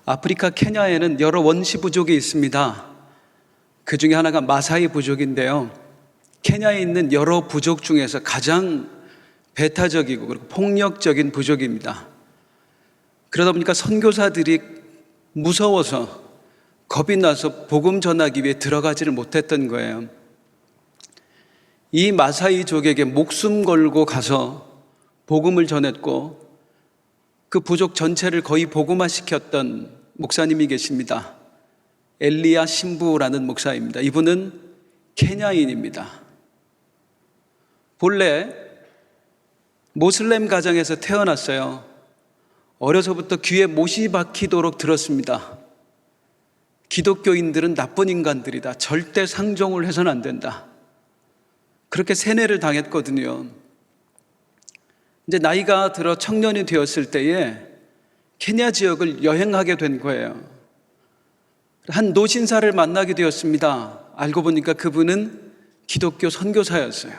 아프리카 케냐에는 여러 원시 부족이 있습니다. 그 중에 하나가 마사이 부족인데요. 케냐에 있는 여러 부족 중에서 가장 배타적이고 그리고 폭력적인 부족입니다. 그러다 보니까 선교사들이 무서워서 겁이 나서 복음 전하기 위해 들어가지를 못했던 거예요. 이 마사이족에게 목숨 걸고 가서 복음을 전했고 그 부족 전체를 거의 복음화시켰던 목사님이 계십니다. 엘리야 신부라는 목사입니다. 이분은 케냐인입니다. 본래 모슬렘 가정에서 태어났어요. 어려서부터 귀에 못이 박히도록 들었습니다. 기독교인들은 나쁜 인간들이다. 절대 상종을 해서는 안 된다. 그렇게 세뇌를 당했거든요. 이제 나이가 들어 청년이 되었을 때에 케냐 지역을 여행하게 된 거예요. 한 노신사를 만나게 되었습니다. 알고 보니까 그분은 기독교 선교사였어요.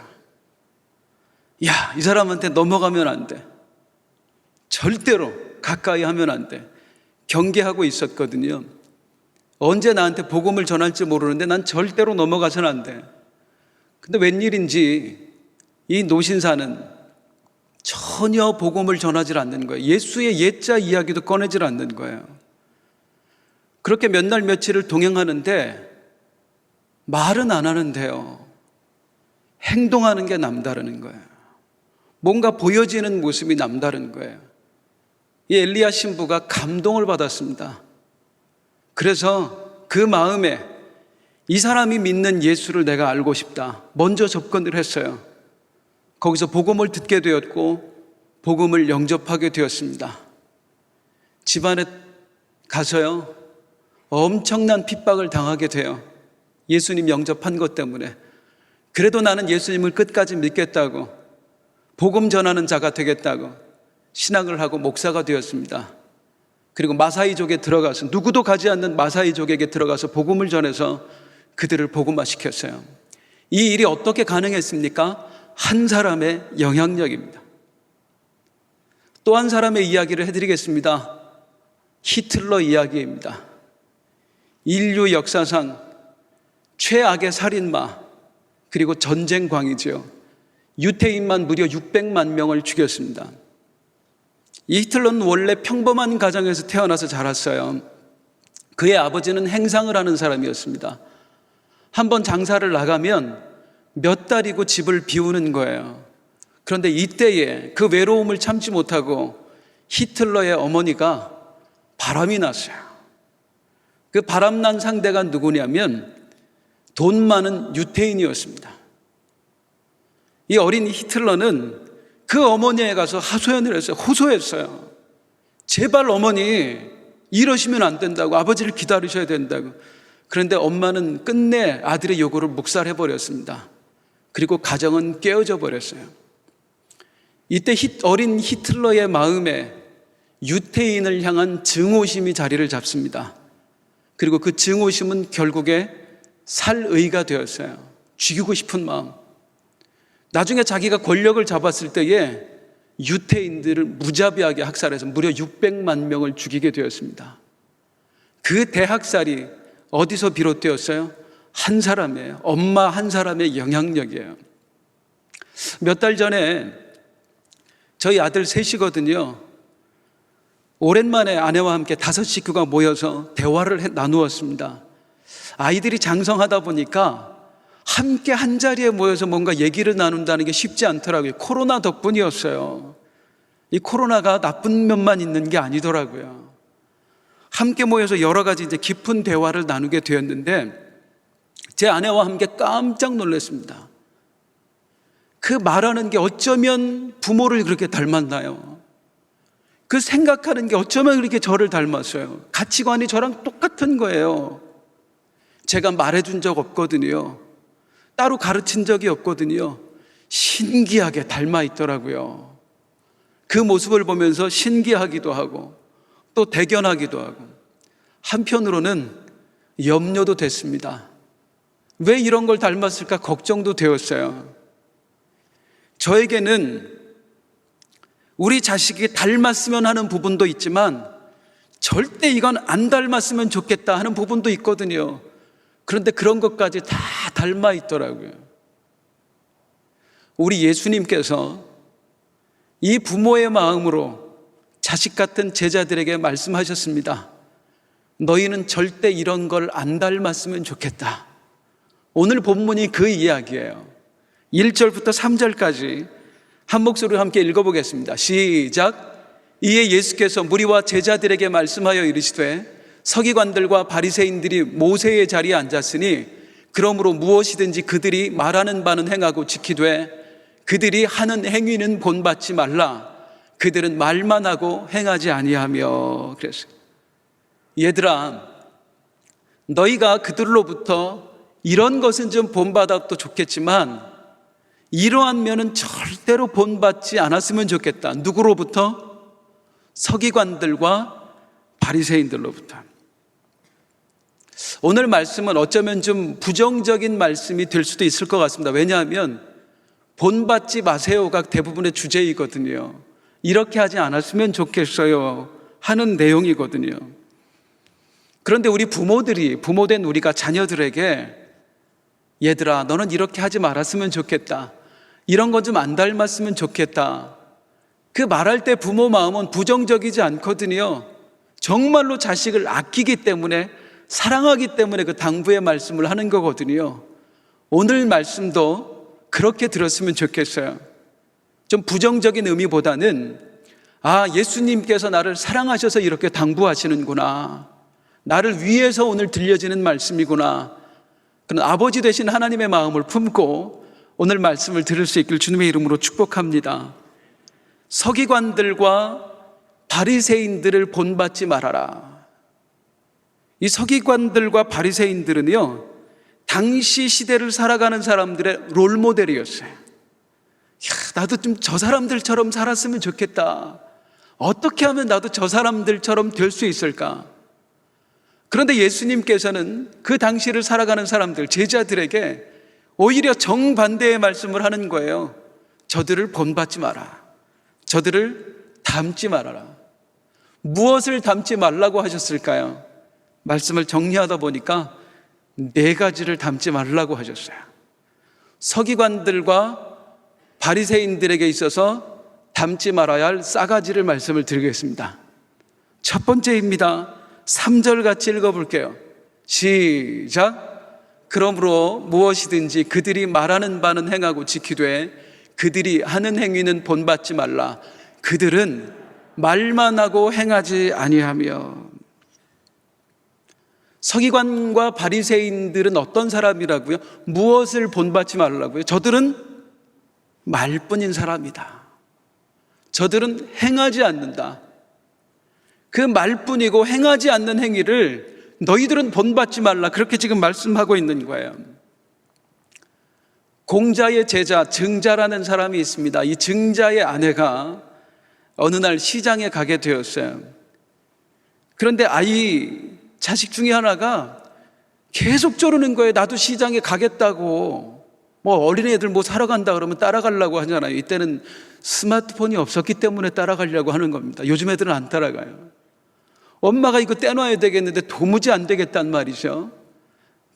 야, 이 사람한테 넘어가면 안 돼. 절대로 가까이 하면 안 돼. 경계하고 있었거든요. 언제 나한테 복음을 전할지 모르는데 난 절대로 넘어가서는 안 돼. 근데 웬일인지 이 노신사는 전혀 복음을 전하지 않는 거예요. 예수의 옛자 이야기도 꺼내지 않는 거예요. 그렇게 몇 날 며칠을 동행하는데 말은 안 하는데요. 행동하는 게 남다르는 거예요. 뭔가 보여지는 모습이 남다른 거예요. 이 엘리야 신부가 감동을 받았습니다. 그래서 그 마음에 이 사람이 믿는 예수를 내가 알고 싶다. 먼저 접근을 했어요. 거기서 복음을 듣게 되었고 복음을 영접하게 되었습니다. 집안에 가서요, 엄청난 핍박을 당하게 돼요. 예수님 영접한 것 때문에. 그래도 나는 예수님을 끝까지 믿겠다고, 복음 전하는 자가 되겠다고 신앙을 하고 목사가 되었습니다. 그리고 마사이족에 들어가서, 누구도 가지 않는 마사이족에게 들어가서 복음을 전해서 그들을 복음화시켰어요. 이 일이 어떻게 가능했습니까? 한 사람의 영향력입니다. 또 한 사람의 이야기를 해드리겠습니다. 히틀러 이야기입니다. 인류 역사상 최악의 살인마 그리고 전쟁광이죠. 유태인만 무려 600만 명을 죽였습니다. 이 히틀러는 원래 평범한 가정에서 태어나서 자랐어요. 그의 아버지는 행상을 하는 사람이었습니다. 한번 장사를 나가면 몇 달이고 집을 비우는 거예요. 그런데 이때에 그 외로움을 참지 못하고 히틀러의 어머니가 바람이 났어요. 그 바람난 상대가 누구냐면 돈 많은 유태인이었습니다. 이 어린 히틀러는 그 어머니에 가서 하소연을 했어요. 호소했어요. 제발 어머니, 이러시면 안 된다고, 아버지를 기다리셔야 된다고. 그런데 엄마는 끝내 아들의 요구를 묵살해버렸습니다. 그리고 가정은 깨어져 버렸어요. 이때 어린 히틀러의 마음에 유태인을 향한 증오심이 자리를 잡습니다. 그리고 그 증오심은 결국에 살의가 되었어요. 죽이고 싶은 마음. 나중에 자기가 권력을 잡았을 때에 유태인들을 무자비하게 학살해서 무려 600만 명을 죽이게 되었습니다. 그 대학살이 어디서 비롯되었어요? 한 사람이에요. 엄마 한 사람의 영향력이에요. 몇 달 전에 저희 아들 셋이거든요. 오랜만에 아내와 함께 5 식구가 모여서 대화를 나누었습니다. 아이들이 장성하다 보니까 함께 한 자리에 모여서 뭔가 얘기를 나눈다는 게 쉽지 않더라고요. 코로나 덕분이었어요. 이 코로나가 나쁜 면만 있는 게 아니더라고요. 함께 모여서 여러 가지 이제 깊은 대화를 나누게 되었는데 제 아내와 함께 깜짝 놀랐습니다. 그 말하는 게 어쩌면 부모를 그렇게 닮았나요? 그 생각하는 게 어쩌면 그렇게 저를 닮았어요. 가치관이 저랑 똑같은 거예요. 제가 말해준 적 없거든요. 따로 가르친 적이 없거든요. 신기하게 닮아 있더라고요. 그 모습을 보면서 신기하기도 하고 또 대견하기도 하고 한편으로는 염려도 됐습니다. 왜 이런 걸 닮았을까 걱정도 되었어요. 저에게는 우리 자식이 닮았으면 하는 부분도 있지만 절대 이건 안 닮았으면 좋겠다 하는 부분도 있거든요. 그런데 그런 것까지 다 닮아 있더라고요. 우리 예수님께서 이 부모의 마음으로 자식 같은 제자들에게 말씀하셨습니다. 너희는 절대 이런 걸 안 닮았으면 좋겠다. 오늘 본문이 그 이야기예요. 1절부터 3절까지 한 목소리로 함께 읽어보겠습니다. 시작. 이에 예수께서 무리와 제자들에게 말씀하여 이르시되 서기관들과 바리새인들이 모세의 자리에 앉았으니 그러므로 무엇이든지 그들이 말하는 바는 행하고 지키되 그들이 하는 행위는 본받지 말라. 그들은 말만 하고 행하지 아니하며. 그랬어요. 얘들아, 너희가 그들로부터 이런 것은 좀 본받아도 좋겠지만 이러한 면은 절대로 본받지 않았으면 좋겠다. 누구로부터? 서기관들과 바리새인들로부터. 오늘 말씀은 어쩌면 좀 부정적인 말씀이 될 수도 있을 것 같습니다. 왜냐하면 본받지 마세요가 대부분의 주제이거든요. 이렇게 하지 않았으면 좋겠어요 하는 내용이거든요. 그런데 우리 부모된 우리가 자녀들에게 얘들아, 너는 이렇게 하지 말았으면 좋겠다, 이런 건 좀 안 닮았으면 좋겠다, 그 말할 때 부모 마음은 부정적이지 않거든요. 정말로 자식을 아끼기 때문에, 사랑하기 때문에 그 당부의 말씀을 하는 거거든요. 오늘 말씀도 그렇게 들었으면 좋겠어요. 좀 부정적인 의미보다는 예수님께서 나를 사랑하셔서 이렇게 당부하시는구나, 나를 위해서 오늘 들려지는 말씀이구나, 그런 아버지 되신 하나님의 마음을 품고 오늘 말씀을 들을 수 있길 주님의 이름으로 축복합니다. 서기관들과 바리새인들을 본받지 말아라. 이 서기관들과 바리새인들은요, 당시 시대를 살아가는 사람들의 롤모델이었어요. 나도 좀 저 사람들처럼 살았으면 좋겠다. 어떻게 하면 나도 저 사람들처럼 될 수 있을까? 그런데 예수님께서는 그 당시를 살아가는 사람들, 제자들에게 오히려 정반대의 말씀을 하는 거예요. 저들을 본받지 마라. 저들을 닮지 말아라. 무엇을 닮지 말라고 하셨을까요? 말씀을 정리하다 보니까 4가지를 닮지 말라고 하셨어요. 서기관들과 바리새인들에게 있어서 닮지 말아야 할 싸가지를 말씀을 드리겠습니다. 첫 번째입니다. 3절 같이 읽어볼게요. 시작. 그러므로 무엇이든지 그들이 말하는 바는 행하고 지키되 그들이 하는 행위는 본받지 말라. 그들은 말만 하고 행하지 아니하며. 서기관과 바리새인들은 어떤 사람이라고요? 무엇을 본받지 말라고요? 저들은 말뿐인 사람이다. 저들은 행하지 않는다. 그 말뿐이고 행하지 않는 행위를 너희들은 본받지 말라, 그렇게 지금 말씀하고 있는 거예요. 공자의 제자 증자라는 사람이 있습니다. 이 증자의 아내가 어느 날 시장에 가게 되었어요. 그런데 자식 중에 하나가 계속 조르는 거예요. 나도 시장에 가겠다고. 어린애들 사러 간다 그러면 따라가려고 하잖아요. 이때는 스마트폰이 없었기 때문에 따라가려고 하는 겁니다. 요즘 애들은 안 따라가요. 엄마가 이거 떼놔야 되겠는데 도무지 안 되겠단 말이죠.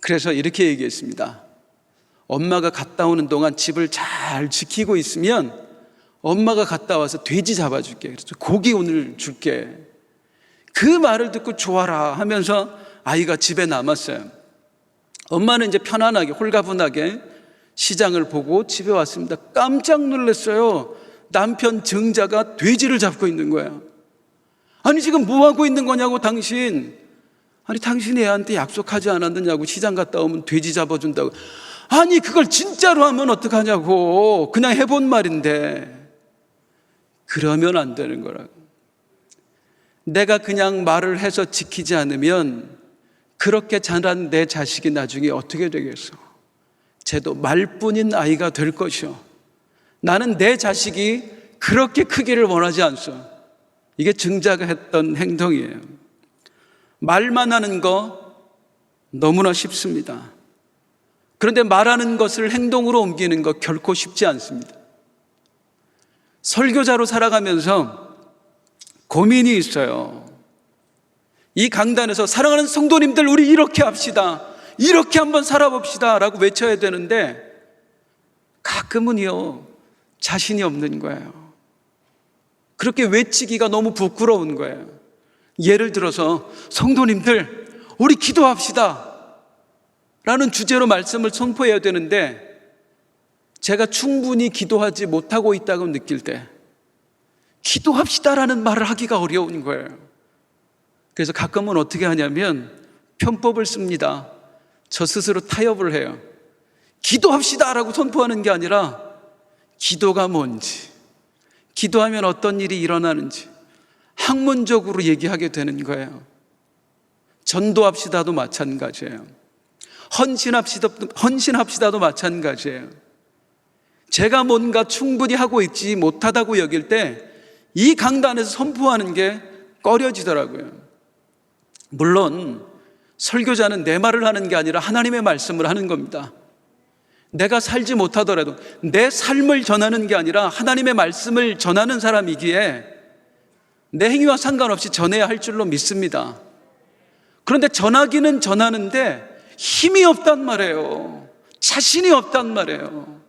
그래서 이렇게 얘기했습니다. 엄마가 갔다 오는 동안 집을 잘 지키고 있으면 엄마가 갔다 와서 돼지 잡아줄게. 그래서 고기 오늘 줄게. 그 말을 듣고 좋아라 하면서 아이가 집에 남았어요. 엄마는 이제 편안하게 홀가분하게 시장을 보고 집에 왔습니다. 깜짝 놀랐어요. 남편 증자가 돼지를 잡고 있는 거예요. 아니 지금 뭐 하고 있는 거냐고 당신. 아니 당신 애한테 약속하지 않았느냐고, 시장 갔다 오면 돼지 잡아준다고. 아니 그걸 진짜로 하면 어떡하냐고. 그냥 해본 말인데. 그러면 안 되는 거라고. 내가 그냥 말을 해서 지키지 않으면 그렇게 자란 내 자식이 나중에 어떻게 되겠어? 쟤도 말뿐인 아이가 될 것이요. 나는 내 자식이 그렇게 크기를 원하지 않소. 이게 증자가 했던 행동이에요. 말만 하는 거 너무나 쉽습니다. 그런데 말하는 것을 행동으로 옮기는 거 결코 쉽지 않습니다. 설교자로 살아가면서 고민이 있어요. 이 강단에서 사랑하는 성도님들, 우리 이렇게 합시다, 이렇게 한번 살아봅시다 라고 외쳐야 되는데 가끔은요 자신이 없는 거예요. 그렇게 외치기가 너무 부끄러운 거예요. 예를 들어서 성도님들 우리 기도합시다 라는 주제로 말씀을 선포해야 되는데 제가 충분히 기도하지 못하고 있다고 느낄 때 기도합시다라는 말을 하기가 어려운 거예요. 그래서 가끔은 어떻게 하냐면 편법을 씁니다. 저 스스로 타협을 해요. 기도합시다라고 선포하는 게 아니라 기도가 뭔지, 기도하면 어떤 일이 일어나는지 학문적으로 얘기하게 되는 거예요. 전도합시다도 마찬가지예요. 헌신합시다도 마찬가지예요. 제가 뭔가 충분히 하고 있지 못하다고 여길 때 이 강단에서 선포하는 게 꺼려지더라고요. 물론 설교자는 내 말을 하는 게 아니라 하나님의 말씀을 하는 겁니다. 내가 살지 못하더라도 내 삶을 전하는 게 아니라 하나님의 말씀을 전하는 사람이기에 내 행위와 상관없이 전해야 할 줄로 믿습니다. 그런데 전하기는 전하는데 힘이 없단 말이에요. 자신이 없단 말이에요.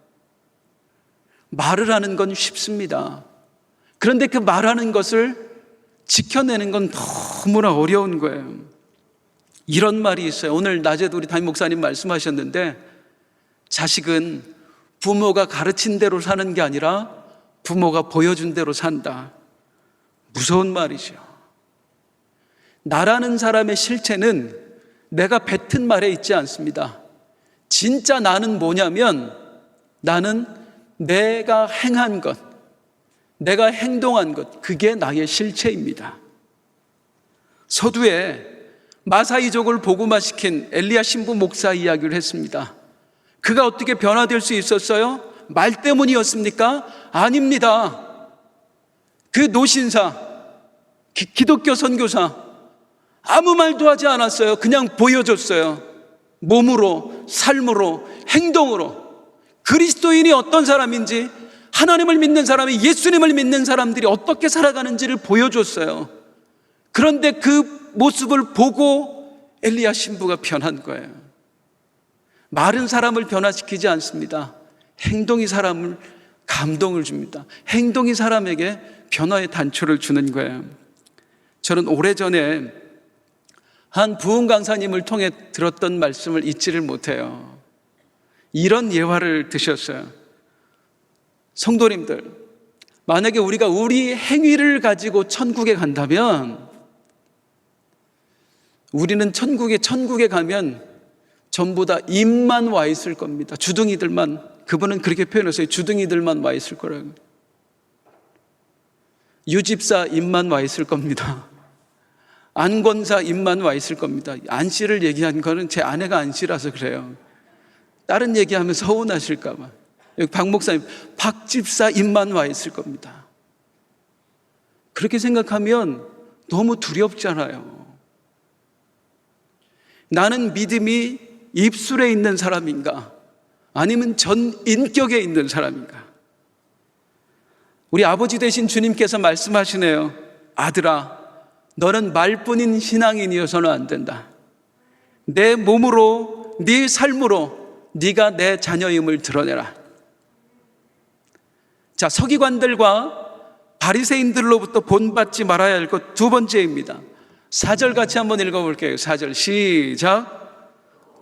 말을 하는 건 쉽습니다. 그런데 그 말하는 것을 지켜내는 건 너무나 어려운 거예요. 이런 말이 있어요. 오늘 낮에도 우리 담임 목사님 말씀하셨는데 자식은 부모가 가르친 대로 사는 게 아니라 부모가 보여준 대로 산다. 무서운 말이죠. 나라는 사람의 실체는 내가 뱉은 말에 있지 않습니다. 진짜 나는 뭐냐면 나는 내가 행한 것, 내가 행동한 것, 그게 나의 실체입니다. 서두에 마사이족을 복음화시킨 엘리야 신부 목사 이야기를 했습니다. 그가 어떻게 변화될 수 있었어요? 말 때문이었습니까? 아닙니다. 그 노신사, 기독교 선교사 아무 말도 하지 않았어요. 그냥 보여줬어요. 몸으로, 삶으로, 행동으로 그리스도인이 어떤 사람인지, 하나님을 믿는 사람이, 예수님을 믿는 사람들이 어떻게 살아가는지를 보여줬어요. 그런데 그 모습을 보고 엘리야 신부가 변한 거예요. 말은 사람을 변화시키지 않습니다. 행동이 사람을 감동을 줍니다. 행동이 사람에게 변화의 단초를 주는 거예요. 저는 오래전에 한 부흥 강사님을 통해 들었던 말씀을 잊지를 못해요. 이런 예화를 드셨어요. 성도님들, 만약에 우리가 우리 행위를 가지고 천국에 간다면 우리는 천국에 가면 전부 다 입만 와 있을 겁니다. 주둥이들만, 그분은 그렇게 표현했어요. 주둥이들만 와 있을 거라고. 유집사 입만 와 있을 겁니다. 안권사 입만 와 있을 겁니다. 안씨를 얘기한 거는 제 아내가 안씨라서 그래요. 다른 얘기하면 서운하실까 봐. 여기 박 목사님, 박 집사 입만 와 있을 겁니다. 그렇게 생각하면 너무 두렵잖아요. 나는 믿음이 입술에 있는 사람인가? 아니면 전 인격에 있는 사람인가? 우리 아버지 되신 주님께서 말씀하시네요. 아들아, 너는 말뿐인 신앙인이어서는 안 된다. 내 몸으로, 네 삶으로 네가 내 자녀임을 드러내라. 자, 서기관들과 바리새인들로부터 본받지 말아야 할 것 두 번째입니다. 4절 같이 한번 읽어볼게요. 4절 시작.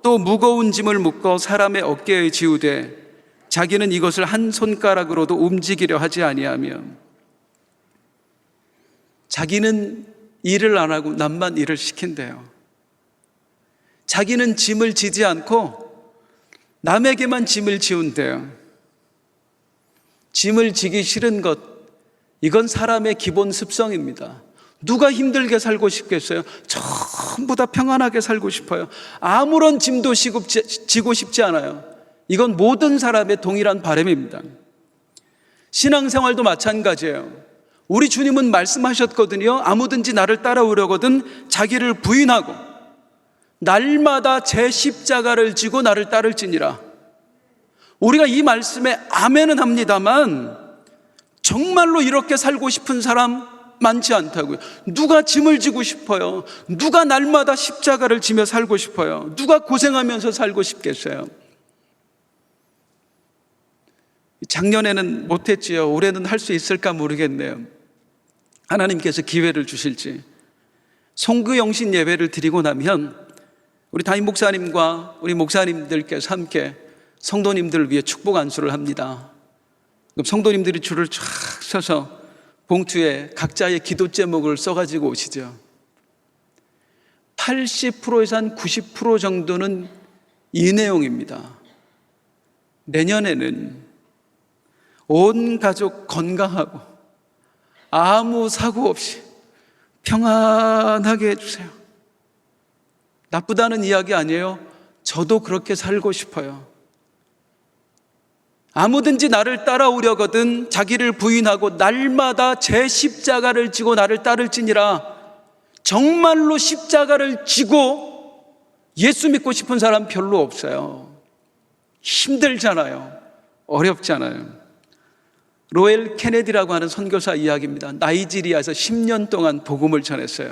또 무거운 짐을 묶어 사람의 어깨에 지우되 자기는 이것을 한 손가락으로도 움직이려 하지 아니하며. 자기는 일을 안 하고 남만 일을 시킨대요. 자기는 짐을 지지 않고 남에게만 짐을 지운대요. 짐을 지기 싫은 것, 이건 사람의 기본 습성입니다. 누가 힘들게 살고 싶겠어요? 전부 다 평안하게 살고 싶어요. 아무런 짐도 지고 싶지 않아요. 이건 모든 사람의 동일한 바람입니다. 신앙생활도 마찬가지예요. 우리 주님은 말씀하셨거든요. 아무든지 나를 따라오려거든 자기를 부인하고 날마다 제 십자가를 지고 나를 따를지니라. 우리가 이 말씀에 아멘은 합니다만 정말로 이렇게 살고 싶은 사람 많지 않다고요. 누가 짐을 지고 싶어요? 누가 날마다 십자가를 지며 살고 싶어요? 누가 고생하면서 살고 싶겠어요? 작년에는 못했지요. 올해는 할 수 있을까 모르겠네요. 하나님께서 기회를 주실지. 송구영신 예배를 드리고 나면 우리 담임 목사님과 우리 목사님들께서 함께 성도님들을 위해 축복 안수를 합니다. 그럼 성도님들이 줄을 쫙 서서 봉투에 각자의 기도 제목을 써가지고 오시죠. 80%에서 한 90% 정도는 이 내용입니다. 내년에는 온 가족 건강하고 아무 사고 없이 평안하게 해주세요. 나쁘다는 이야기 아니에요. 저도 그렇게 살고 싶어요. 아무든지 나를 따라오려거든 자기를 부인하고 날마다 제 십자가를 지고 나를 따를지니라. 정말로 십자가를 지고 예수 믿고 싶은 사람 별로 없어요. 힘들잖아요. 어렵잖아요. 로엘 케네디라고 하는 선교사 이야기입니다. 나이지리아에서 10년 동안 복음을 전했어요.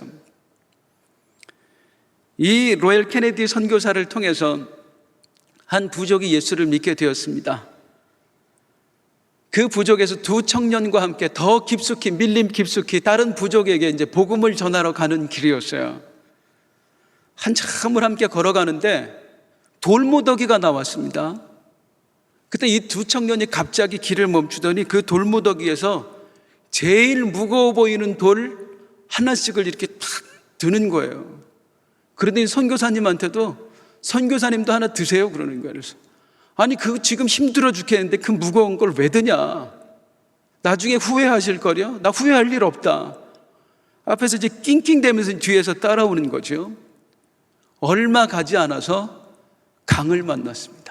이 로엘 케네디 선교사를 통해서 한 부족이 예수를 믿게 되었습니다. 그 부족에서 두 청년과 함께 더 깊숙이, 밀림 깊숙이 다른 부족에게 이제 복음을 전하러 가는 길이었어요. 한참을 함께 걸어가는데 돌무더기가 나왔습니다. 그때 이 두 청년이 갑자기 길을 멈추더니 그 돌무더기에서 제일 무거워 보이는 돌 하나씩을 이렇게 탁 드는 거예요. 그러더니 선교사님한테도 선교사님도 하나 드세요 그러는 거예요. 그래서 아니 그 지금 힘들어 죽겠는데 그 무거운 걸 왜 드냐? 나중에 후회하실 거려? 나 후회할 일 없다. 앞에서 이제 낑낑대면서 뒤에서 따라오는 거죠. 얼마 가지 않아서 강을 만났습니다.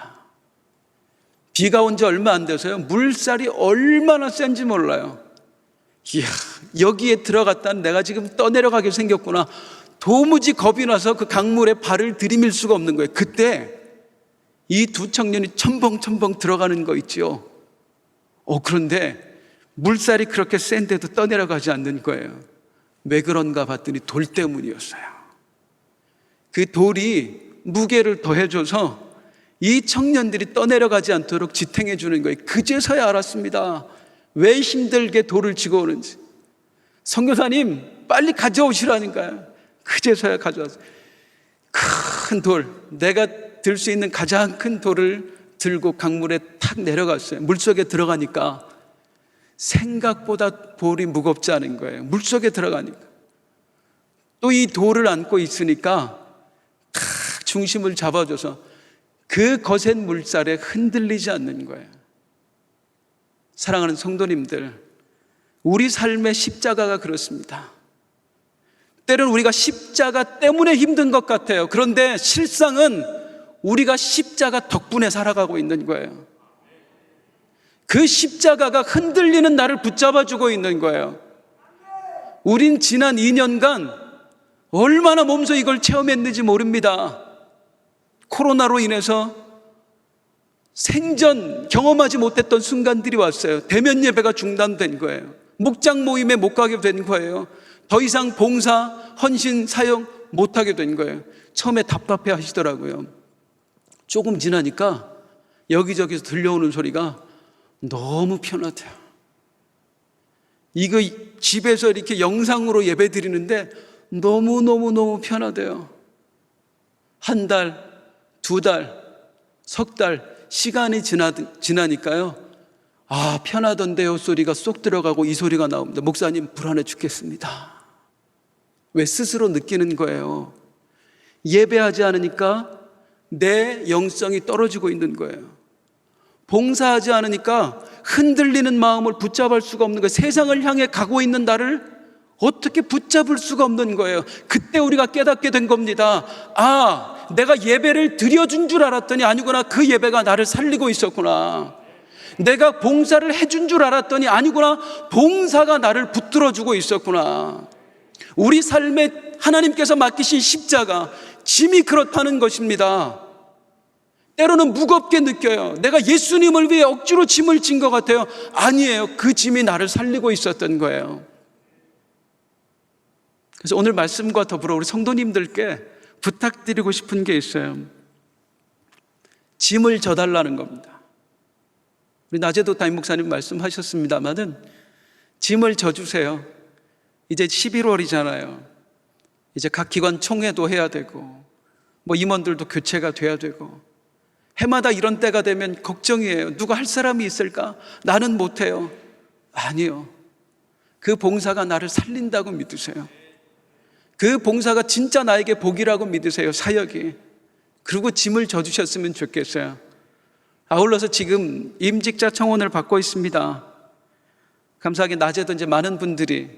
비가 온 지 얼마 안 돼서요. 물살이 얼마나 센지 몰라요. 이야, 여기에 들어갔다는 내가 지금 떠내려가게 생겼구나. 도무지 겁이 나서 그 강물에 발을 들이밀 수가 없는 거예요. 그때 이 두 청년이 첨벙첨벙 들어가는 거 있죠. 그런데 물살이 그렇게 센데도 떠내려가지 않는 거예요. 왜 그런가 봤더니 돌 때문이었어요. 그 돌이 무게를 더해줘서 이 청년들이 떠내려가지 않도록 지탱해 주는 거예요. 그제서야 알았습니다. 왜 힘들게 돌을 지고 오는지. 선교사님 빨리 가져오시라니까요. 그제서야 가져왔어요. 큰 돌, 내가 들 수 있는 가장 큰 돌을 들고 강물에 탁 내려갔어요. 물속에 들어가니까 생각보다 돌이 무겁지 않은 거예요. 물속에 들어가니까. 또 이 돌을 안고 있으니까 탁 중심을 잡아줘서 그 거센 물살에 흔들리지 않는 거예요. 사랑하는 성도님들, 우리 삶의 십자가가 그렇습니다. 때로는 우리가 십자가 때문에 힘든 것 같아요. 그런데 실상은 우리가 십자가 덕분에 살아가고 있는 거예요. 그 십자가가 흔들리는 나를 붙잡아주고 있는 거예요. 우린 지난 2년간 얼마나 몸소 이걸 체험했는지 모릅니다. 코로나로 인해서 생전 경험하지 못했던 순간들이 왔어요. 대면 예배가 중단된 거예요. 목장 모임에 못 가게 된 거예요. 더 이상 봉사, 헌신, 사역 못 하게 된 거예요. 처음에 답답해 하시더라고요. 조금 지나니까 여기저기서 들려오는 소리가 너무 편하대요. 이거 집에서 이렇게 영상으로 예배 드리는데 너무 편하대요. 한 달, 두 달, 석 달 시간이 지나니까요. 편하던데요 소리가 쏙 들어가고 이 소리가 나옵니다. 목사님 불안해 죽겠습니다. 왜? 스스로 느끼는 거예요. 예배하지 않으니까 내 영성이 떨어지고 있는 거예요. 봉사하지 않으니까 흔들리는 마음을 붙잡을 수가 없는 거예요. 세상을 향해 가고 있는 나를 어떻게 붙잡을 수가 없는 거예요. 그때 우리가 깨닫게 된 겁니다. 내가 예배를 드려준 줄 알았더니 아니구나. 그 예배가 나를 살리고 있었구나. 내가 봉사를 해준 줄 알았더니 아니구나. 봉사가 나를 붙들어주고 있었구나. 우리 삶에 하나님께서 맡기신 십자가, 짐이 그렇다는 것입니다. 때로는 무겁게 느껴요. 내가 예수님을 위해 억지로 짐을 진 것 같아요. 아니에요. 그 짐이 나를 살리고 있었던 거예요. 그래서 오늘 말씀과 더불어 우리 성도님들께 부탁드리고 싶은 게 있어요. 짐을 져달라는 겁니다. 우리 낮에도 담임 목사님 말씀하셨습니다마는 짐을 져주세요. 이제 11월이잖아요. 이제 각 기관 총회도 해야 되고 뭐 임원들도 교체가 돼야 되고 해마다 이런 때가 되면 걱정이에요. 누가 할 사람이 있을까? 나는 못해요. 아니요. 그 봉사가 나를 살린다고 믿으세요. 그 봉사가 진짜 나에게 복이라고 믿으세요. 사역이. 그리고 짐을 져주셨으면 좋겠어요. 아울러서 지금 임직자 청원을 받고 있습니다. 감사하게 낮에도 이제 많은 분들이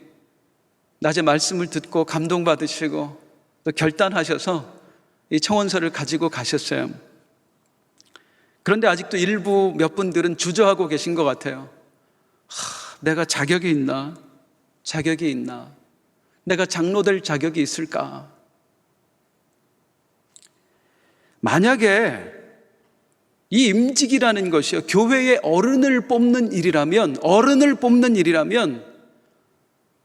낮에 말씀을 듣고 감동받으시고 또 결단하셔서 이 청원서를 가지고 가셨어요. 그런데 아직도 일부 몇 분들은 주저하고 계신 것 같아요. 내가 자격이 있나? 자격이 있나? 내가 장로 될 자격이 있을까? 만약에 이 임직이라는 것이요, 교회의 어른을 뽑는 일이라면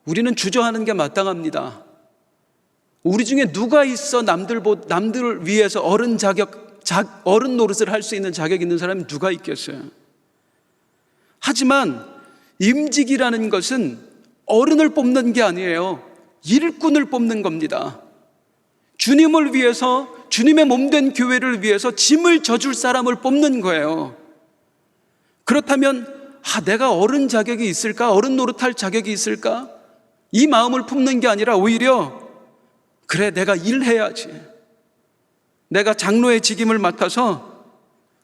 우리는 주저하는 게 마땅합니다. 우리 중에 누가 있어 남들을 위해서 어른 노릇을 할 수 있는 자격 있는 사람이 누가 있겠어요? 하지만 임직이라는 것은 어른을 뽑는 게 아니에요. 일꾼을 뽑는 겁니다. 주님을 위해서, 주님의 몸된 교회를 위해서 짐을 져줄 사람을 뽑는 거예요. 그렇다면 내가 어른 자격이 있을까? 어른 노릇할 자격이 있을까? 이 마음을 품는 게 아니라 오히려 그래, 내가 일해야지. 내가 장로의 직임을 맡아서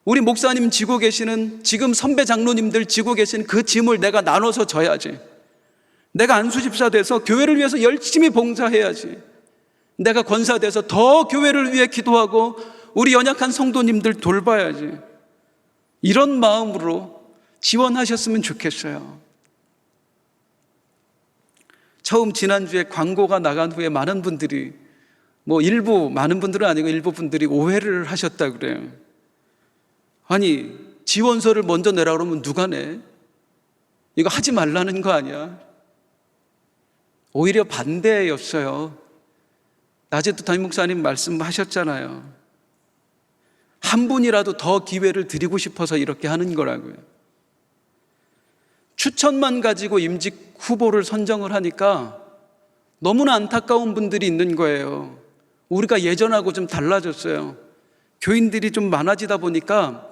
우리 목사님 지고 계시는, 지금 선배 장로님들 지고 계신 그 짐을 내가 나눠서 져야지. 내가 안수집사 돼서 교회를 위해서 열심히 봉사해야지. 내가 권사 돼서 더 교회를 위해 기도하고 우리 연약한 성도님들 돌봐야지. 이런 마음으로 지원하셨으면 좋겠어요. 처음 지난주에 광고가 나간 후에 많은 분들이, 많은 분들은 아니고 일부 분들이 오해를 하셨다 그래요. 아니, 지원서를 먼저 내라 그러면 누가 내? 이거 하지 말라는 거 아니야? 오히려 반대였어요. 낮에도 담임 목사님 말씀하셨잖아요. 한 분이라도 더 기회를 드리고 싶어서 이렇게 하는 거라고요. 추천만 가지고 임직 후보를 선정을 하니까 너무나 안타까운 분들이 있는 거예요. 우리가 예전하고 좀 달라졌어요. 교인들이 좀 많아지다 보니까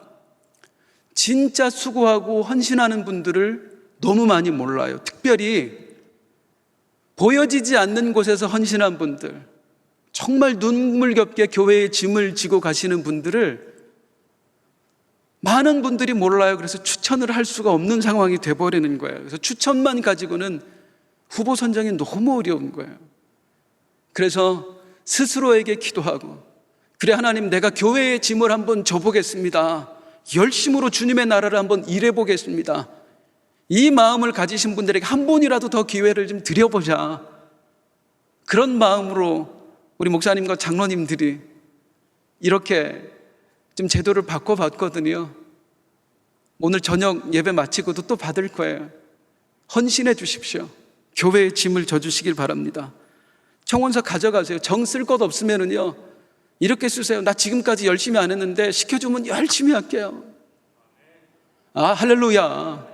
진짜 수고하고 헌신하는 분들을 너무 많이 몰라요. 특별히 보여지지 않는 곳에서 헌신한 분들, 정말 눈물겹게 교회의 짐을 지고 가시는 분들을 많은 분들이 몰라요. 그래서 추천을 할 수가 없는 상황이 돼버리는 거예요. 그래서 추천만 가지고는 후보 선정이 너무 어려운 거예요. 그래서 스스로에게 기도하고, 그래 하나님, 내가 교회의 짐을 한번 져보겠습니다. 열심으로 주님의 나라를 한번 일해보겠습니다. 이 마음을 가지신 분들에게 한 번이라도 더 기회를 좀 드려보자. 그런 마음으로 우리 목사님과 장로님들이 이렇게 좀 제도를 바꿔봤거든요. 오늘 저녁 예배 마치고도 또 받을 거예요. 헌신해 주십시오. 교회의 짐을 져주시길 바랍니다. 청원서 가져가세요. 정 쓸 것 없으면은요, 이렇게 쓰세요. 나 지금까지 열심히 안 했는데 시켜주면 열심히 할게요. 할렐루야.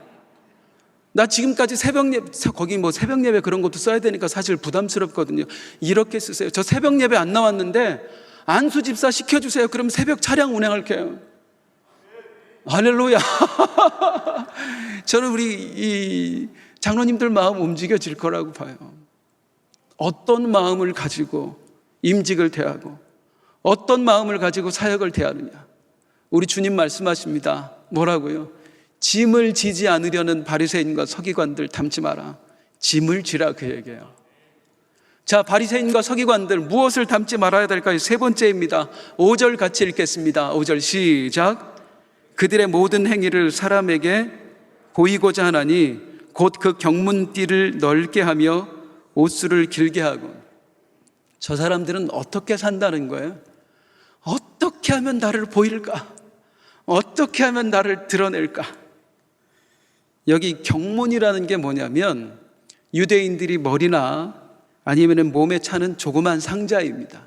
나 지금까지 새벽 예배 그런 것도 써야 되니까 사실 부담스럽거든요. 이렇게 쓰세요. 저 새벽 예배 안 나왔는데 안수 집사 시켜주세요. 그럼 새벽 차량 운행할게요. 할렐루야. 저는 우리 이 장로님들 마음 움직여질 거라고 봐요. 어떤 마음을 가지고 임직을 대하고 어떤 마음을 가지고 사역을 대하느냐. 우리 주님 말씀하십니다. 뭐라고요? 짐을 지지 않으려는 바리새인과 서기관들 닮지 마라. 짐을 지라, 그 얘기예요. 자, 바리새인과 서기관들 무엇을 닮지 말아야 될까요? 세 번째입니다. 5절 같이 읽겠습니다. 5절 시작. 그들의 모든 행위를 사람에게 보이고자 하나니 곧 그 경문띠를 넓게 하며 옷수를 길게 하고. 저 사람들은 어떻게 산다는 거예요? 어떻게 하면 나를 보일까? 어떻게 하면 나를 드러낼까? 여기 경문이라는 게 뭐냐면 유대인들이 머리나 아니면 몸에 차는 조그만 상자입니다.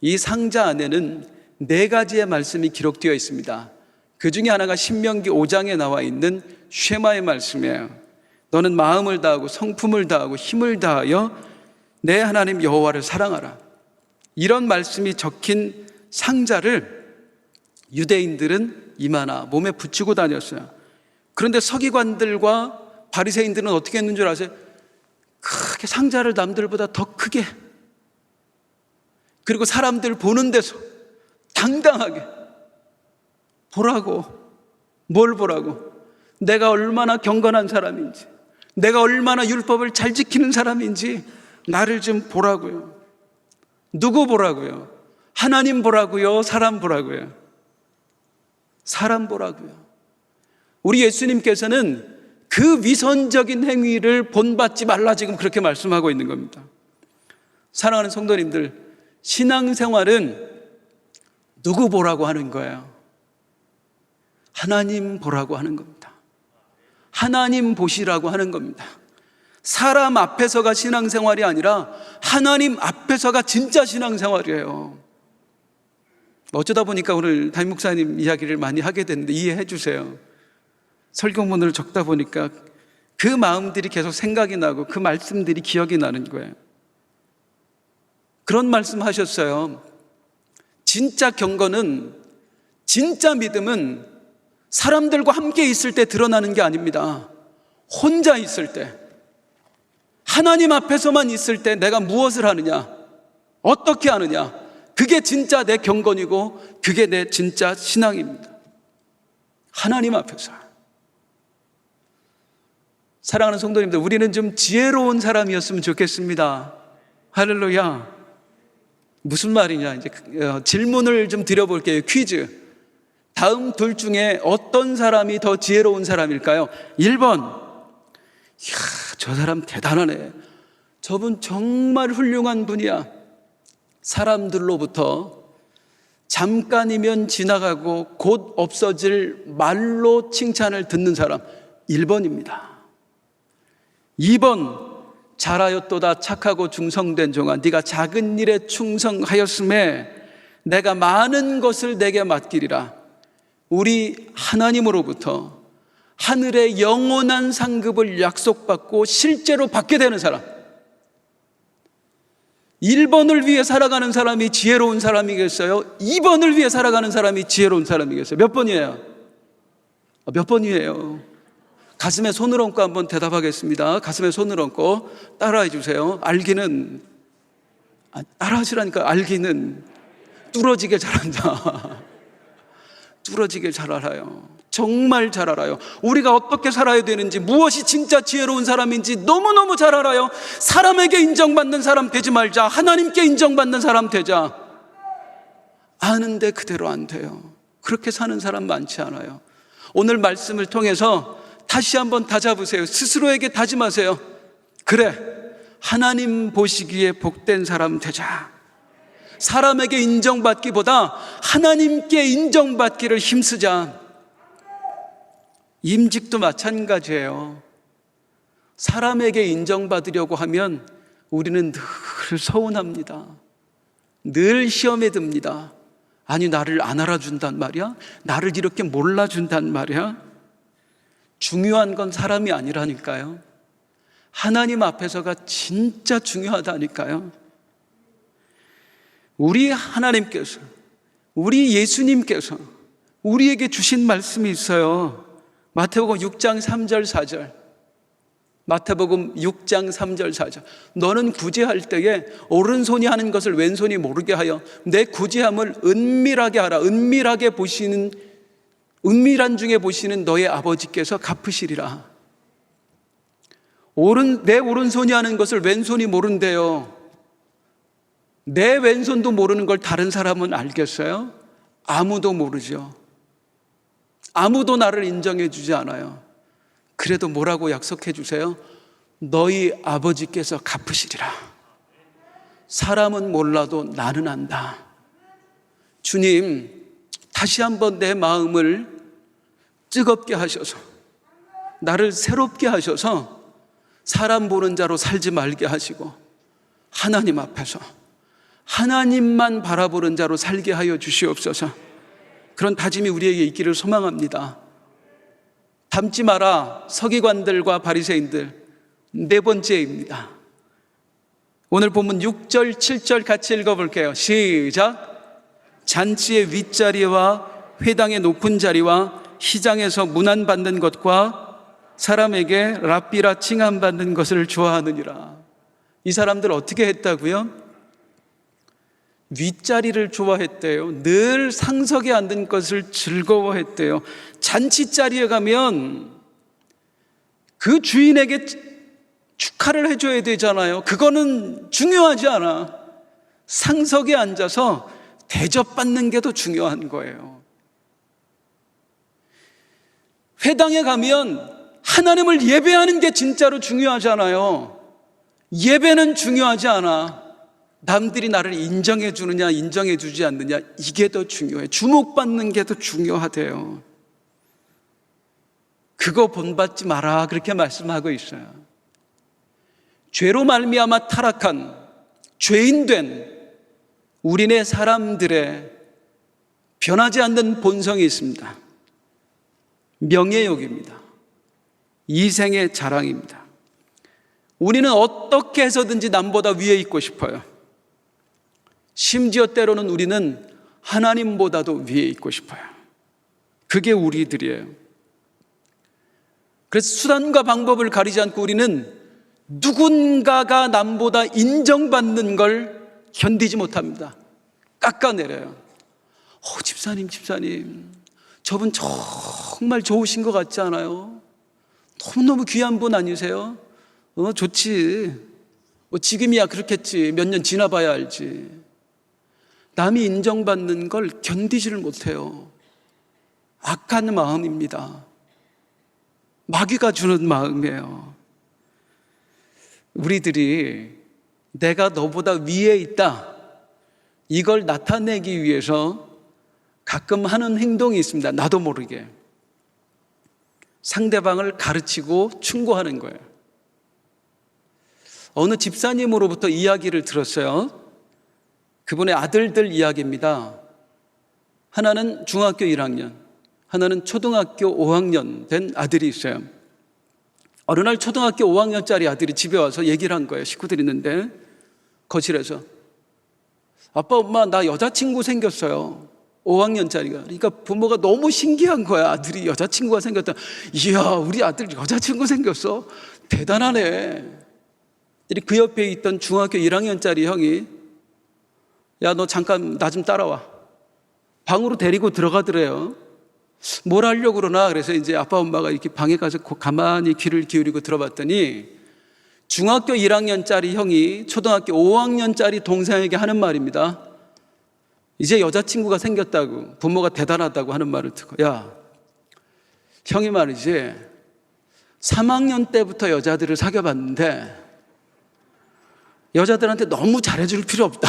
이 상자 안에는 4가지의 말씀이 기록되어 있습니다. 그 중에 하나가 신명기 5장에 나와 있는 쉐마의 말씀이에요. 너는 마음을 다하고 성품을 다하고 힘을 다하여 내 하나님 여호와를 사랑하라. 이런 말씀이 적힌 상자를 유대인들은 이마나 몸에 붙이고 다녔어요. 그런데 서기관들과 바리새인들은 어떻게 했는 줄 아세요? 크게 상자를 남들보다 더 크게, 그리고 사람들 보는 데서 당당하게 보라고. 뭘 보라고? 내가 얼마나 경건한 사람인지, 내가 얼마나 율법을 잘 지키는 사람인지 나를 좀 보라고요. 누구 보라고요? 하나님 보라고요? 사람 보라고요? 사람 보라고요. 우리 예수님께서는 그 위선적인 행위를 본받지 말라 지금 그렇게 말씀하고 있는 겁니다. 사랑하는 성도님들, 신앙생활은 누구 보라고 하는 거예요? 하나님 보라고 하는 겁니다. 하나님 보시라고 하는 겁니다. 사람 앞에서가 신앙생활이 아니라 하나님 앞에서가 진짜 신앙생활이에요. 어쩌다 보니까 오늘 담임 목사님 이야기를 많이 하게 됐는데 이해해 주세요. 설교문을 적다 보니까 그 마음들이 계속 생각이 나고 그 말씀들이 기억이 나는 거예요. 그런 말씀 하셨어요. 진짜 경건은, 진짜 믿음은 사람들과 함께 있을 때 드러나는 게 아닙니다. 혼자 있을 때, 하나님 앞에서만 있을 때 내가 무엇을 하느냐, 어떻게 하느냐, 그게 진짜 내 경건이고 그게 내 진짜 신앙입니다. 하나님 앞에서. 사랑하는 성도님들, 우리는 좀 지혜로운 사람이었으면 좋겠습니다. 할렐루야. 무슨 말이냐, 이제 질문을 좀 드려볼게요. 퀴즈. 다음 둘 중에 어떤 사람이 더 지혜로운 사람일까요? 1번, 이야, 저 사람 대단하네, 저분 정말 훌륭한 분이야. 사람들로부터 잠깐이면 지나가고 곧 없어질 말로 칭찬을 듣는 사람, 1번입니다. 2번, 잘하였도다 착하고 충성된 종아, 네가 작은 일에 충성하였음에 내가 많은 것을 내게 맡기리라. 우리 하나님으로부터 하늘의 영원한 상급을 약속받고 실제로 받게 되는 사람, 1번을 위해 살아가는 사람이 지혜로운 사람이겠어요? 2번을 위해 살아가는 사람이 지혜로운 사람이겠어요? 몇 번이에요? 몇 번이에요? 가슴에 손을 얹고 한번 대답하겠습니다. 가슴에 손을 얹고 따라해 주세요. 알기는, 따라하시라니까. 알기는 뚫어지게 잘한다. 뚫어지게 잘 알아요. 정말 잘 알아요. 우리가 어떻게 살아야 되는지, 무엇이 진짜 지혜로운 사람인지 너무너무 잘 알아요. 사람에게 인정받는 사람 되지 말자. 하나님께 인정받는 사람 되자. 아는데 그대로 안 돼요. 그렇게 사는 사람 많지 않아요. 오늘 말씀을 통해서 다시 한번 다잡으세요. 스스로에게 다짐하세요. 그래, 하나님 보시기에 복된 사람 되자. 사람에게 인정받기보다 하나님께 인정받기를 힘쓰자. 임직도 마찬가지예요. 사람에게 인정받으려고 하면 우리는 늘 서운합니다. 늘 시험에 듭니다. 아니, 나를 안 알아준단 말이야? 나를 이렇게 몰라준단 말이야? 중요한 건 사람이 아니라니까요. 하나님 앞에서가 진짜 중요하다니까요. 우리 하나님께서, 우리 예수님께서 우리에게 주신 말씀이 있어요. 마태복음 6장 3절 4절. 마태복음 6장 3절 4절. 너는 구제할 때에 오른손이 하는 것을 왼손이 모르게 하여 내 구제함을 은밀하게 하라. 은밀하게 보시는, 은밀한 중에 보시는 너의 아버지께서 갚으시리라. 내 오른손이 하는 것을 왼손이 모른대요. 내 왼손도 모르는 걸 다른 사람은 알겠어요? 아무도 모르죠. 아무도 나를 인정해 주지 않아요. 그래도 뭐라고 약속해 주세요? 너희 아버지께서 갚으시리라. 사람은 몰라도 나는 안다. 주님, 다시 한번 내 마음을 뜨겁게 하셔서, 나를 새롭게 하셔서 사람 보는 자로 살지 말게 하시고 하나님 앞에서 하나님만 바라보는 자로 살게 하여 주시옵소서. 그런 다짐이 우리에게 있기를 소망합니다. 닮지 마라, 서기관들과 바리새인들. 네 번째입니다. 오늘 본문 6절, 7절 같이 읽어볼게요. 시작. 잔치의 윗자리와 회당의 높은 자리와 시장에서 문안받는 것과 사람에게 랍비라 칭함받는 것을 좋아하느니라. 이 사람들 어떻게 했다고요? 윗자리를 좋아했대요. 늘 상석에 앉는 것을 즐거워했대요. 잔치자리에 가면 그 주인에게 축하를 해줘야 되잖아요. 그거는 중요하지 않아. 상석에 앉아서 대접받는 게 더 중요한 거예요. 회당에 가면 하나님을 예배하는 게 진짜로 중요하잖아요. 예배는 중요하지 않아. 남들이 나를 인정해 주느냐 인정해 주지 않느냐, 이게 더 중요해. 주목받는 게 더 중요하대요. 그거 본받지 마라, 그렇게 말씀하고 있어요. 죄로 말미암아 타락한 죄인된 우리네 사람들의 변하지 않는 본성이 있습니다. 명예욕입니다. 이생의 자랑입니다. 우리는 어떻게 해서든지 남보다 위에 있고 싶어요. 심지어 때로는 우리는 하나님보다도 위에 있고 싶어요. 그게 우리들이에요. 그래서 수단과 방법을 가리지 않고 우리는 누군가가 남보다 인정받는 걸 견디지 못합니다. 깎아내려요. 집사님, 저분 정말 좋으신 것 같지 않아요? 너무너무 귀한 분 아니세요? 좋지. 지금이야 그렇겠지. 몇 년 지나봐야 알지. 남이 인정받는 걸 견디지를 못해요. 악한 마음입니다. 마귀가 주는 마음이에요. 우리들이 내가 너보다 위에 있다, 이걸 나타내기 위해서 가끔 하는 행동이 있습니다. 나도 모르게 상대방을 가르치고 충고하는 거예요. 어느 집사님으로부터 이야기를 들었어요. 그분의 아들들 이야기입니다. 하나는 중학교 1학년, 하나는 초등학교 5학년 된 아들이 있어요. 어느 날 초등학교 5학년짜리 아들이 집에 와서 얘기를 한 거예요. 식구들이 있는데 거실에서, 아빠 엄마 나 여자친구 생겼어요. 5학년짜리가. 그러니까 부모가 너무 신기한 거야. 아들이 여자친구가 생겼다. 이야, 우리 아들 여자친구 생겼어? 대단하네. 그 옆에 있던 중학교 1학년짜리 형이, 야, 너 잠깐 나 좀 따라와. 방으로 데리고 들어가더래요. 뭘 하려고 그러나? 그래서 이제 아빠 엄마가 이렇게 방에 가서 가만히 귀를 기울이고 들어봤더니 중학교 1학년짜리 형이 초등학교 5학년짜리 동생에게 하는 말입니다. 이제 여자친구가 생겼다고, 부모가 대단하다고 하는 말을 듣고, 야, 형이 말이지 3학년 때부터 여자들을 사귀어봤는데 여자들한테 너무 잘해줄 필요 없다.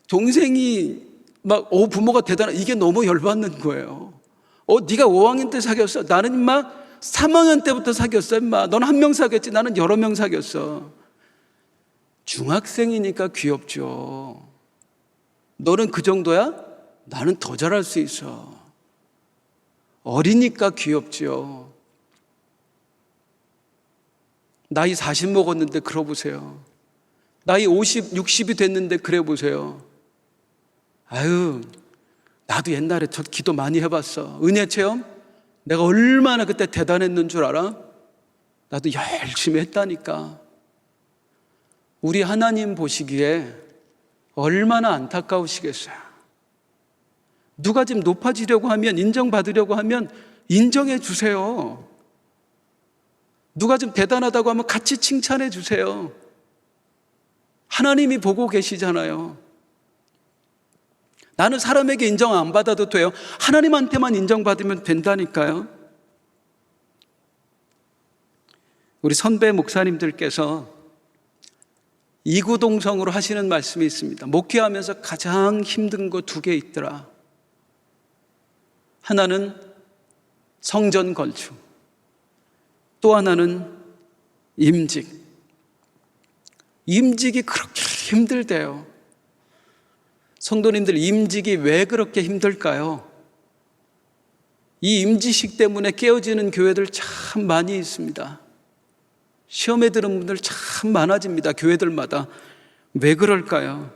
동생이 막 부모가 대단하다, 이게 너무 열받는 거예요. 네가 5학년 때 사귀었어? 나는 임마 3학년 때부터 사귀었어. 임마 너는 한 명 사귀었지, 나는 여러 명 사귀었어. 중학생이니까 귀엽죠. 너는 그 정도야? 나는 더 잘할 수 있어. 어리니까 귀엽죠. 나이 40 먹었는데 그러 보세요. 나이 50, 60이 됐는데 그래 보세요. 아유, 나도 옛날에 저 기도 많이 해봤어. 은혜 체험? 내가 얼마나 그때 대단했는 줄 알아? 나도 열심히 했다니까. 우리 하나님 보시기에 얼마나 안타까우시겠어요. 누가 좀 높아지려고 하면, 인정받으려고 하면 인정해 주세요. 누가 좀 대단하다고 하면 같이 칭찬해 주세요. 하나님이 보고 계시잖아요. 나는 사람에게 인정 안 받아도 돼요. 하나님한테만 인정받으면 된다니까요. 우리 선배 목사님들께서 이구동성으로 하시는 말씀이 있습니다. 목회하면서 가장 힘든 거 2개 있더라. 하나는 성전 건축, 또 하나는 임직이 그렇게 힘들대요. 성도님들, 임직이 왜 그렇게 힘들까요? 이 임직식 때문에 깨어지는 교회들 참 많이 있습니다. 시험에 드는 분들 참 많아집니다. 교회들마다. 왜 그럴까요?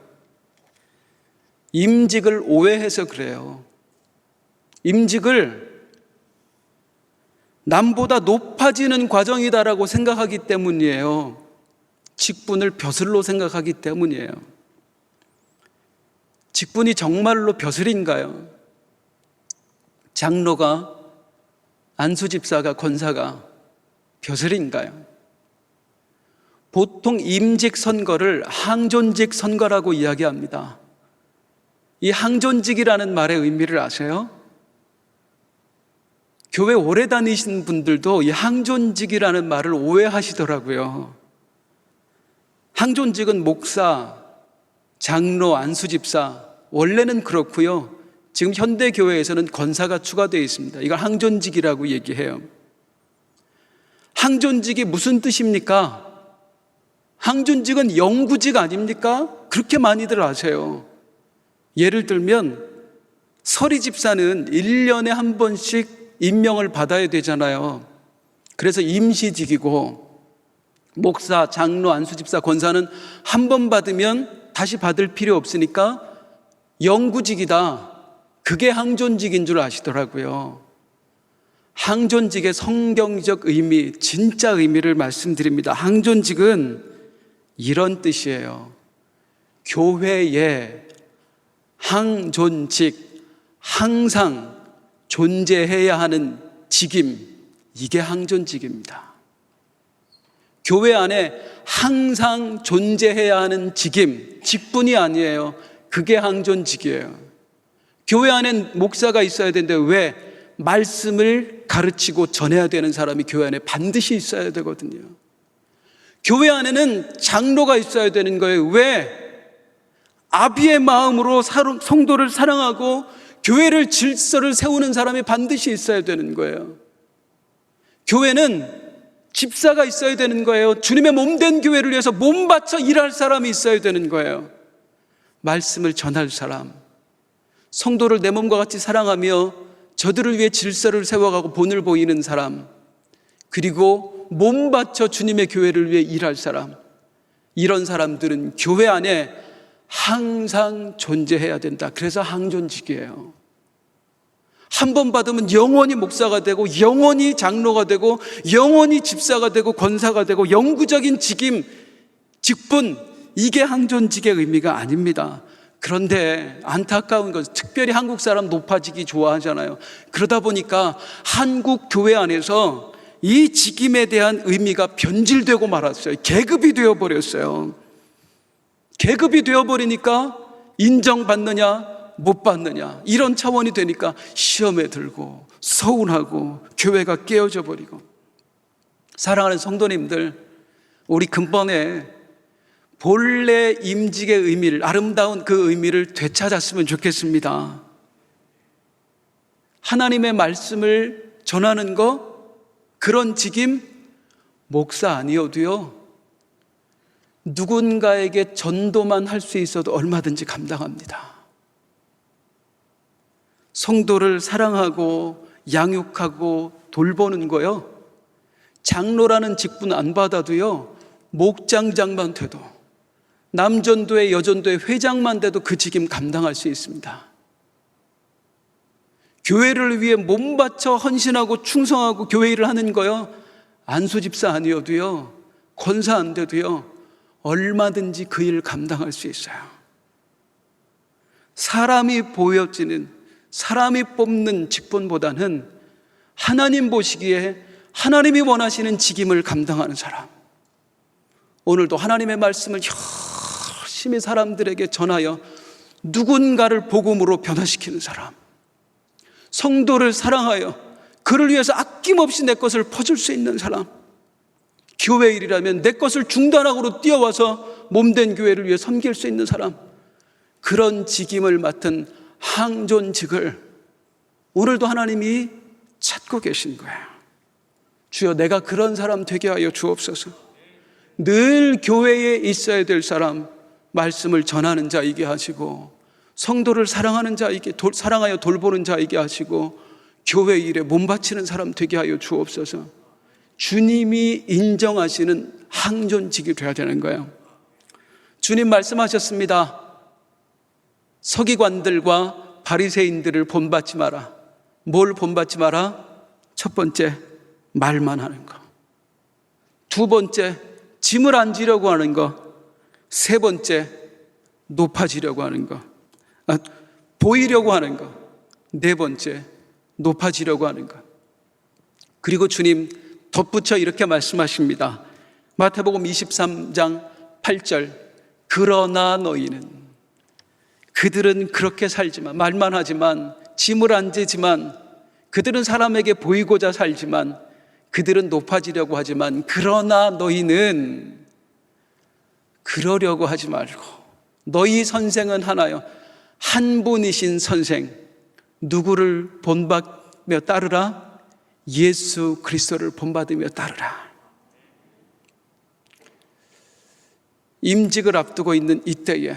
임직을 오해해서 그래요. 임직을 남보다 높아지는 과정이다라고 생각하기 때문이에요. 직분을 벼슬로 생각하기 때문이에요. 직분이 정말로 벼슬인가요? 장로가, 안수집사가, 권사가 벼슬인가요? 보통 임직 선거를 항존직 선거라고 이야기합니다. 이 항존직이라는 말의 의미를 아세요? 교회 오래 다니신 분들도 이 항존직이라는 말을 오해하시더라고요. 항존직은 목사, 장로, 안수집사, 원래는 그렇고요. 지금 현대교회에서는 권사가 추가되어 있습니다. 이걸 항존직이라고 얘기해요. 항존직이 무슨 뜻입니까? 항존직은 영구직 아닙니까? 그렇게 많이들 아세요. 예를 들면 서리집사는 1년에 한 번씩 임명을 받아야 되잖아요. 그래서 임시직이고, 목사, 장로, 안수집사, 권사는 한 번 받으면 다시 받을 필요 없으니까 영구직이다. 그게 항존직인 줄 아시더라고요. 항존직의 성경적 의미, 진짜 의미를 말씀드립니다. 항존직은 이런 뜻이에요. 교회에 항존직, 항상 존재해야 하는 직임, 이게 항존직입니다. 교회 안에 항상 존재해야 하는 직임, 직분이 아니에요. 그게 항존직이에요. 교회 안엔 목사가 있어야 되는데 왜? 말씀을 가르치고 전해야 되는 사람이 교회 안에 반드시 있어야 되거든요. 교회 안에는 장로가 있어야 되는 거예요. 왜? 아비의 마음으로 성도를 사랑하고 교회를 질서를 세우는 사람이 반드시 있어야 되는 거예요. 교회는 집사가 있어야 되는 거예요. 주님의 몸된 교회를 위해서 몸 바쳐 일할 사람이 있어야 되는 거예요. 말씀을 전할 사람, 성도를 내 몸과 같이 사랑하며 저들을 위해 질서를 세워가고 본을 보이는 사람, 그리고 몸 바쳐 주님의 교회를 위해 일할 사람, 이런 사람들은 교회 안에 항상 존재해야 된다. 그래서 항존직이에요. 한 번 받으면 영원히 목사가 되고, 영원히 장로가 되고, 영원히 집사가 되고, 권사가 되고, 영구적인 직임, 직분, 이게 항존직의 의미가 아닙니다. 그런데 안타까운 것은 특별히 한국 사람 높아지기 좋아하잖아요. 그러다 보니까 한국 교회 안에서 이 직임에 대한 의미가 변질되고 말았어요. 계급이 되어버렸어요. 계급이 되어버리니까 인정받느냐 못 받느냐 이런 차원이 되니까 시험에 들고 서운하고 교회가 깨어져 버리고. 사랑하는 성도님들, 우리 근본에 본래 임직의 의미를, 아름다운 그 의미를 되찾았으면 좋겠습니다. 하나님의 말씀을 전하는 거, 그런 직임, 목사 아니어도요, 누군가에게 전도만 할 수 있어도 얼마든지 감당합니다. 성도를 사랑하고 양육하고 돌보는 거요, 장로라는 직분 안 받아도요, 목장장만 돼도, 남전도회 여전도회 회장만 돼도 그 직임 감당할 수 있습니다. 교회를 위해 몸 바쳐 헌신하고 충성하고 교회 일을 하는 거요, 안수집사 아니어도요, 권사 안 돼도요, 얼마든지 그 일을 감당할 수 있어요. 사람이 보여지는, 사람이 뽑는 직분보다는 하나님 보시기에 하나님이 원하시는 직임을 감당하는 사람, 오늘도 하나님의 말씀을 열심히 사람들에게 전하여 누군가를 복음으로 변화시키는 사람, 성도를 사랑하여 그를 위해서 아낌없이 내 것을 퍼줄 수 있는 사람, 교회 일이라면 내 것을 중단하고 뛰어와서 몸된 교회를 위해 섬길 수 있는 사람, 그런 직임을 맡은 항존직을 오늘도 하나님이 찾고 계신 거예요. 주여, 내가 그런 사람 되게 하여 주옵소서. 늘 교회에 있어야 될 사람, 말씀을 전하는 자이게 하시고, 성도를 사랑하는 자이게, 사랑하여 돌보는 자이게 하시고, 교회 일에 몸바치는 사람 되게 하여 주옵소서. 주님이 인정하시는 항존직이 되어야 되는 거예요. 주님 말씀하셨습니다. 서기관들과 바리새인들을 본받지 마라. 뭘 본받지 마라? 첫 번째, 말만 하는 거. 두 번째, 짐을 안 지려고 하는 거. 세 번째, 높아지려고 하는 거. 보이려고 하는 거. 네 번째, 높아지려고 하는 거. 그리고 주님 덧붙여 이렇게 말씀하십니다. 마태복음 23장 8절. 그러나 너희는, 그들은 그렇게 살지만, 말만 하지만, 짐을 안 지지만, 그들은 사람에게 보이고자 살지만, 그들은 높아지려고 하지만, 그러나 너희는 그러려고 하지 말고, 너희 선생은 하나요. 한 분이신 선생. 누구를 본받으며 따르라? 예수 그리스도를 본받으며 따르라. 임직을 앞두고 있는 이때에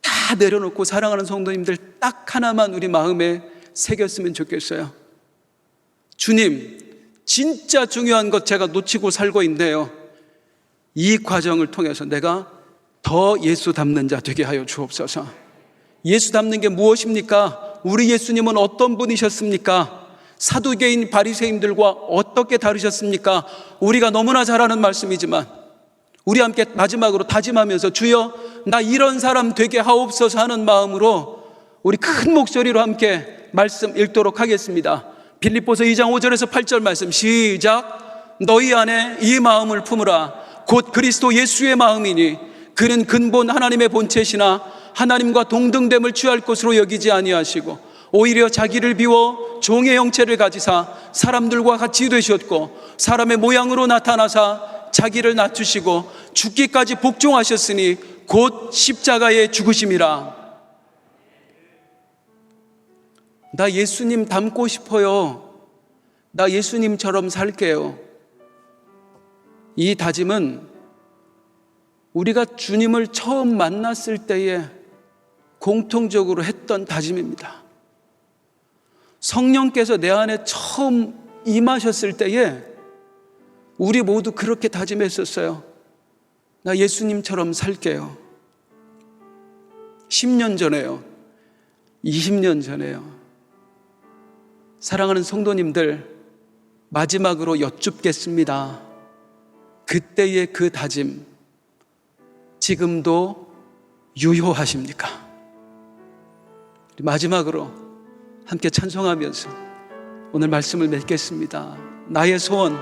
다 내려놓고 사랑하는 성도님들 딱 하나만 우리 마음에 새겼으면 좋겠어요. 주님, 진짜 중요한 것 제가 놓치고 살고 있는데요, 이 과정을 통해서 내가 더 예수 닮는 자 되게 하여 주옵소서. 예수 닮는 게 무엇입니까? 우리 예수님은 어떤 분이셨습니까? 사두개인 바리새인들과 어떻게 다르셨습니까? 우리가 너무나 잘 아는 말씀이지만 우리 함께 마지막으로 다짐하면서 주여 나 이런 사람 되게 하옵소서 하는 마음으로 우리 큰 목소리로 함께 말씀 읽도록 하겠습니다. 빌립보서 2장 5절에서 8절 말씀 시작. 너희 안에 이 마음을 품으라. 곧 그리스도 예수의 마음이니 그는 근본 하나님의 본체시나 하나님과 동등됨을 취할 것으로 여기지 아니하시고 오히려 자기를 비워 종의 형체를 가지사 사람들과 같이 되셨고 사람의 모양으로 나타나사 자기를 낮추시고 죽기까지 복종하셨으니 곧 십자가에 죽으심이라. 나 예수님 닮고 싶어요. 나 예수님처럼 살게요. 이 다짐은 우리가 주님을 처음 만났을 때에 공통적으로 했던 다짐입니다. 성령께서 내 안에 처음 임하셨을 때에 우리 모두 그렇게 다짐했었어요. 나 예수님처럼 살게요. 10년 전에요. 20년 전에요. 사랑하는 성도님들, 마지막으로 여쭙겠습니다. 그때의 그 다짐 지금도 유효하십니까? 마지막으로 함께 찬송하면서 오늘 말씀을 맺겠습니다. 나의 소원,